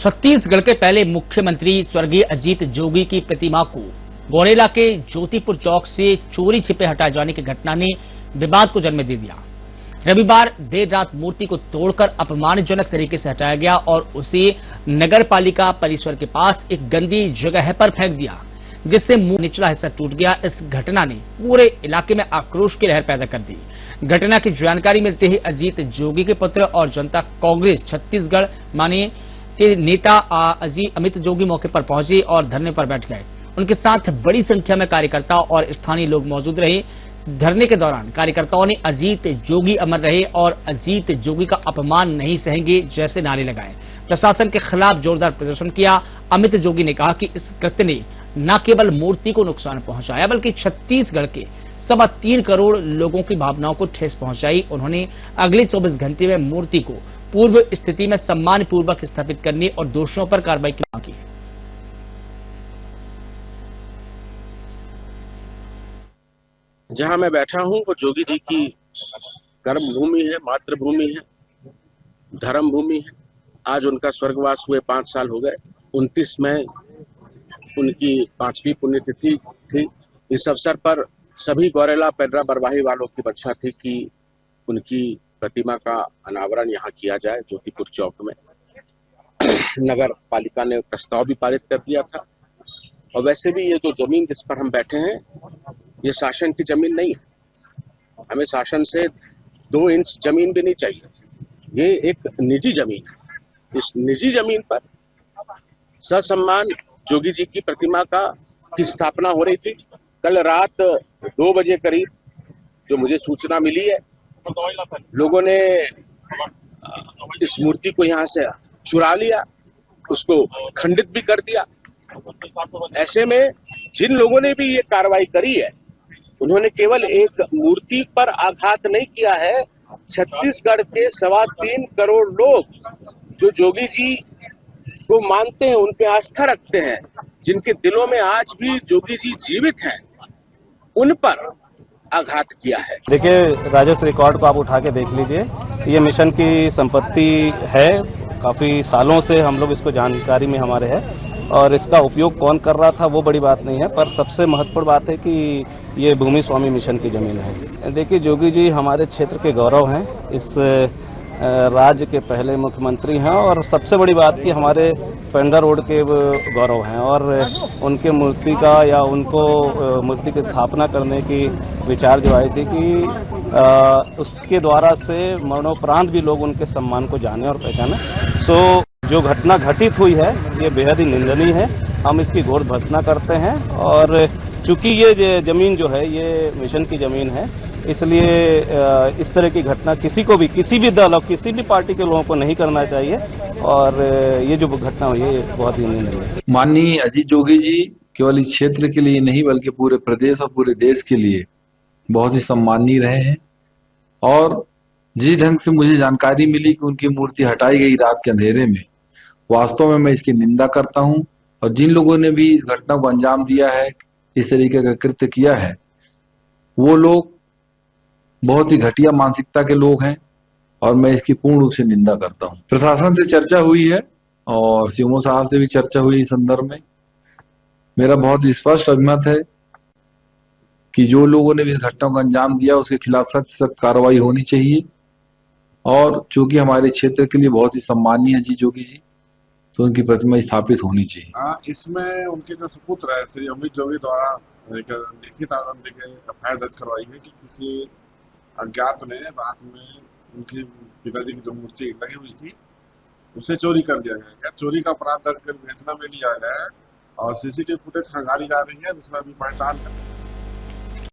छत्तीसगढ़ के पहले मुख्यमंत्री स्वर्गीय अजीत जोगी की प्रतिमा को गौरेला के ज्योतिपुर चौक से चोरी छिपे हटाए जाने की घटना ने विवाद को जन्म दे दिया। रविवार देर रात मूर्ति को तोड़कर अपमानजनक तरीके से हटाया गया और उसे नगर पालिका परिसर के पास एक गंदी जगह पर फेंक दिया, जिससे मुंह निचला हिस्सा टूट गया। इस घटना ने पूरे इलाके में आक्रोश की लहर पैदा कर दी। घटना की जानकारी मिलते ही अजीत जोगी के पुत्र और जनता कांग्रेस छत्तीसगढ़ माननीय के नेता अमित जोगी मौके पर पहुंचे और धरने पर बैठ गए। उनके साथ बड़ी संख्या में कार्यकर्ता और स्थानीय लोग मौजूद रहे। धरने के दौरान कार्यकर्ताओं ने अजीत जोगी अमर रहे और अजीत जोगी का अपमान नहीं सहेंगे जैसे नारे लगाए। प्रशासन के खिलाफ जोरदार प्रदर्शन किया। अमित जोगी ने कहा कि इस कृत्य ने न केवल मूर्ति को नुकसान पहुंचाया बल्कि छत्तीसगढ़ के 3.25 करोड़ लोगों की भावनाओं को ठेस पहुंचाई। उन्होंने अगले 24 घंटे में मूर्ति को पूर्व स्थिति में सम्मानपूर्वक स्थापित करने और दोषियों पर कार्रवाई की मांग की। जहां मैं बैठा हूं वो जोगी जी की कर्म भूमि है, मातृभूमि है, धर्म भूमि है। आज उनका स्वर्गवास हुए 5 साल हो गए। 29 मई उनकी 5वीं पुण्यतिथि थी। इस अवसर पर सभी गौरेला पेड्रा बरवाही वालों की इच्छा थी कि उनकी प्रतिमा का अनावरण यहाँ किया जाए ज्योतिपुर चौक में। नगर पालिका ने प्रस्ताव भी पारित कर दिया था। और वैसे भी ये जो जमीन जिस पर हम बैठे हैं ये शासन की जमीन नहीं है। हमें शासन से 2 इंच जमीन भी नहीं चाहिए। ये एक निजी जमीन है। इस निजी जमीन पर ससम्मान जोगी जी की प्रतिमा की स्थापना हो रही थी। कल रात 2 बजे करीब जो मुझे सूचना मिली है, लोगों ने इस मूर्ति को यहाँ से चुरा लिया, उसको खंडित भी कर दिया। ऐसे में जिन लोगों ने भी ये कार्रवाई करी है उन्होंने केवल एक मूर्ति पर आघात नहीं किया है। छत्तीसगढ़ के 3.25 करोड़ लोग जो जोगी जी को मानते हैं, उन पे आस्था रखते हैं, जिनके दिलों में आज भी जोगी जी जीवित हैं, उन पर आघात किया है। देखिए, राजस्व रिकॉर्ड को आप उठा के देख लीजिए। ये मिशन की संपत्ति है। काफी सालों से हम लोग इसको जानकारी में हमारे है और इसका उपयोग कौन कर रहा था वो बड़ी बात नहीं है, पर सबसे महत्वपूर्ण बात है कि ये भूमि स्वामी मिशन की जमीन है। देखिए, जोगी जी हमारे क्षेत्र के गौरव हैं। इस राज्य के पहले मुख्यमंत्री हैं और सबसे बड़ी बात कि हमारे पेंडा रोड के गौरव हैं और उनके मूर्ति का या उनको मूर्ति की स्थापना करने की विचार जो आई थी कि उसके द्वारा से मरणोपरांत भी लोग उनके सम्मान को जाने और पहचाने। तो जो घटना घटित हुई है ये बेहद ही निंदनीय है। हम इसकी घोर भर्त्सना करते हैं और चूंकि ये जमीन जो है ये मिशन की जमीन है, इसलिए इस तरह की घटना किसी भी दल और किसी भी पार्टी के लोगों को नहीं करना चाहिए और ये जो घटना हुई है बहुत ही निंदनीय है। माननीय अजीत जोगी जी केवल इस क्षेत्र के लिए नहीं बल्कि पूरे प्रदेश और पूरे देश के लिए बहुत ही सम्मानीय रहे हैं। और जिस ढंग से मुझे जानकारी मिली कि उनकी मूर्ति हटाई गई रात के अंधेरे में, वास्तव में मैं इसकी निंदा करता हूं। और जिन लोगों ने भी इस घटना को अंजाम दिया है, इस तरीके का कृत्य किया है, वो लोग बहुत ही घटिया मानसिकता के लोग हैं और मैं इसकी पूर्ण रूप से निंदा करता हूं। प्रशासन से चर्चा हुई है और सीएमओ साहब से भी चर्चा हुई इस संदर्भ में। मेरा बहुत स्पष्ट अभिमत है कि जो लोगों ने भी इस घटना को अंजाम दिया उसके खिलाफ सख्त से सख्त कार्रवाई होनी चाहिए। और चूंकि हमारे क्षेत्र के लिए बहुत ही सम्मानीय है जी जोगी जी, तो उनकी प्रतिमा स्थापित होनी चाहिए। इसमें उनके जो सुपुत्र है श्री अमित जोगी द्वारा लिखित आनंद के एफआईआर दर्ज करवाई है कि किसी अज्ञात ने रात में उनकी पिताजी की जो मूर्ति लगी हुई थी उसे चोरी कर लिया गया। चोरी का अपराध दर्ज कर विवेचना में लिया गया है और सीसीटीवी फुटेज खंगाली जा रही है, जिसमें अभी पहचान